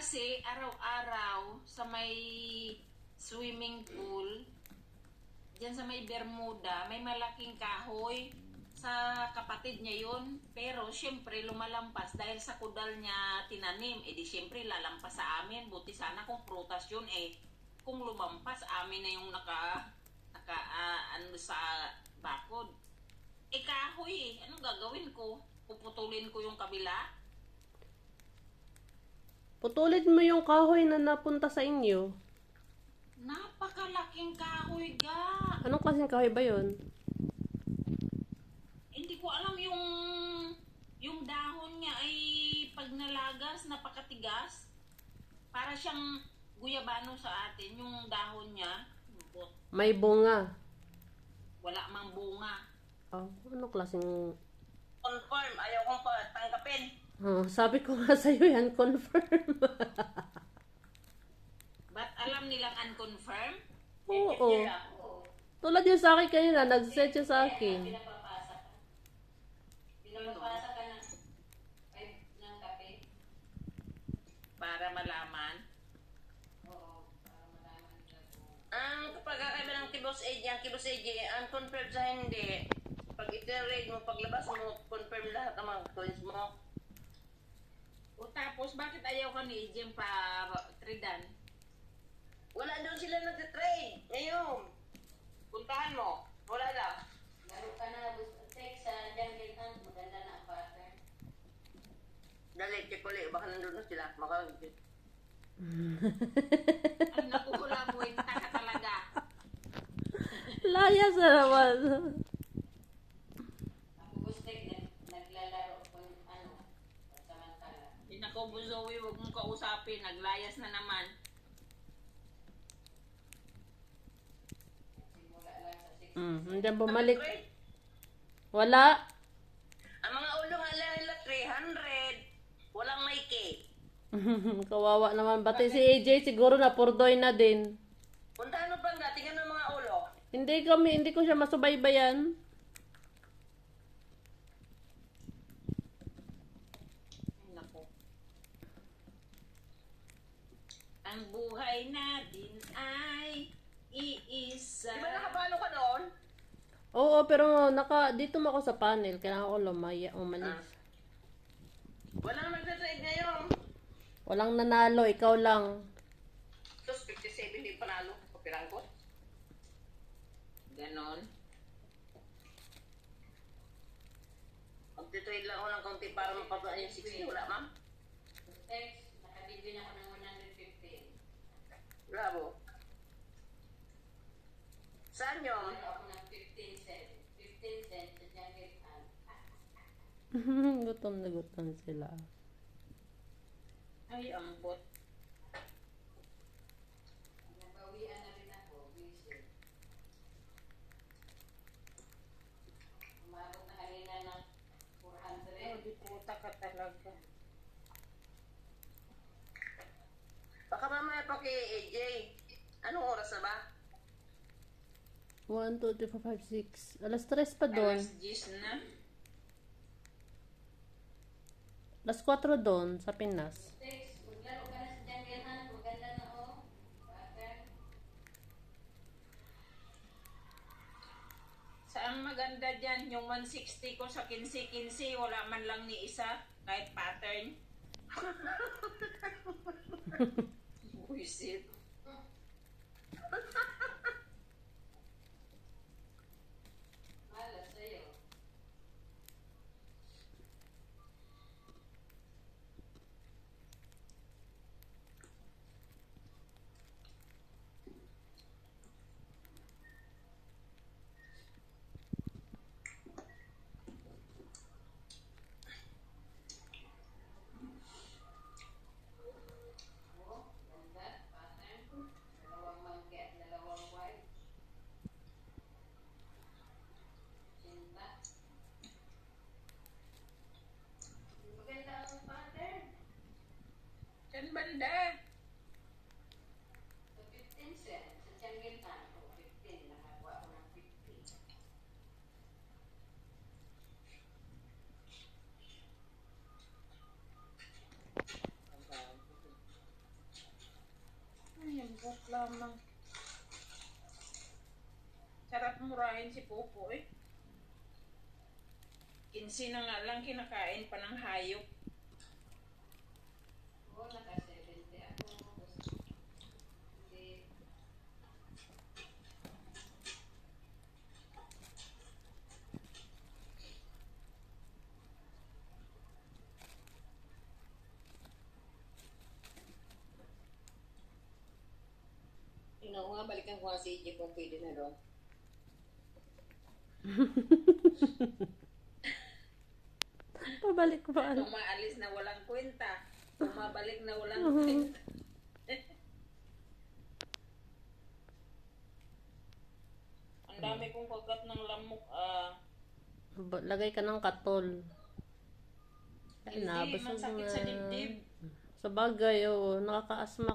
Kasi araw-araw sa may swimming pool, diyan sa may Bermuda, may malaking kahoy sa kapatid niya yun. Pero syempre lumalampas dahil sa kudal niya tinanim. Eh di syempre lalampas sa amin. Buti sana kung prutas yun eh. Kung lumampas, amin na yung ano sa bakod. Eh kahoy eh. Anong gagawin ko? Puputulin ko yung kabila? Putulin mo yung kahoy na napunta sa inyo. Napakalaking kahoy ga. Anong klaseng kahoy ba yun? Hindi ko alam yung dahon niya ay pag nalagas napakatigas. Para siyang guyabano sa atin yung dahon niya. May bunga. Wala mang bunga. Oh, anong klaseng... Confirm, ayaw kong tanggapin. Oh, sabi ko nga sa'yo yan, confirm. Ba't alam nilang unconfirm? Oo. Tulad yung sa akin kanina, nag-set siya sa akin. Pinapapasa ka. Pinapapasa ka ng kape. Para malaman. Oo, para malaman ka po. Ang kapag kakaiba ng kibos AJ, ang kibos AJ, unconfirm sa hindi. Pag iterate mo, paglabas mo, confirm lahat ang mga coins mo. O tapos, bakit ayaw ka ni AJ pa tradean? Wala doon sila nag-trade. Ngayon, puntahan mo. Wala lang. Laro ka na, text sa jungle hunt. Maganda na ang pattern. Dali, check ulit. Baka nandun na sila. Makagit. Ang nakuhulabuin ka talaga. Layas na naman. Ako gusto naglalaro ko yung samantala. Inako, Buzowi, huwag mong kausapin. Naglayas na naman. Hindi bumalik. Wala. Ang mga ulo nga lang nila 300. Walang may cake. Kawawa naman. Pati si AJ siguro na purdoy na din. Puntahan mo pang tingnan ng mga ulo. Hindi ko siya masubaybayan. Nako. Ang buhay natin ay iisa. Di ba nakapalo ka noon? Oo, pero dito mo ako sa panel. Kailangan ko umalis. Walang nagtatrade ngayon. Walang nanalo, ikaw lang. Tapos 57 din panalo. Kapirang ko. Ganon. Magtitrade lang ako ng kaunti para mapapaan yung 60. Wala, ma'am? Text, nakabidyo na ako ng 150. Bravo. Saan yun? Ano ako ng 15 cents. 15 cents sa jungle hunt. Gutom na gutom sila. Ay, ambot. Nabawian na rin ako. Busy. Umabot na kanina ng 400. Oh, di puta ka talaga. Baka mamaya pa kay AJ. Anong oras na ba? 1, 2, 3, 4, 5, 6. Alas 3 pa doon. Alas 10 na. Alas 4 doon sa Pinas. Maglaro ka na sa jungle hunt. Maganda na pattern. Saan maganda dyan? Yung 160 ko sa 15-15, wala man lang ni isa. Kahit pattern. Buisit. Malas sa'yo. Saan banda? Sa 15 cents. Sa jungle hunt. 15. Nakakuha ko ng 15. lamang. Sarap murahin si Popo eh. 15 na nga lang kinakain pa ng hayop. Oo, naka-70 ako. Hindi. Tingnan ko nga, balikan ko nga si EJ kung pwede na doon. Pabalik ba? Umaalis na walang kwenta. Umabalik na walang kwenta. Ang dami kong kagat ng lamok. Lagay ka ng katol. Ay, Hindi, nabasag masakit na. sa dibdib. Sa bagay, nakaka-asma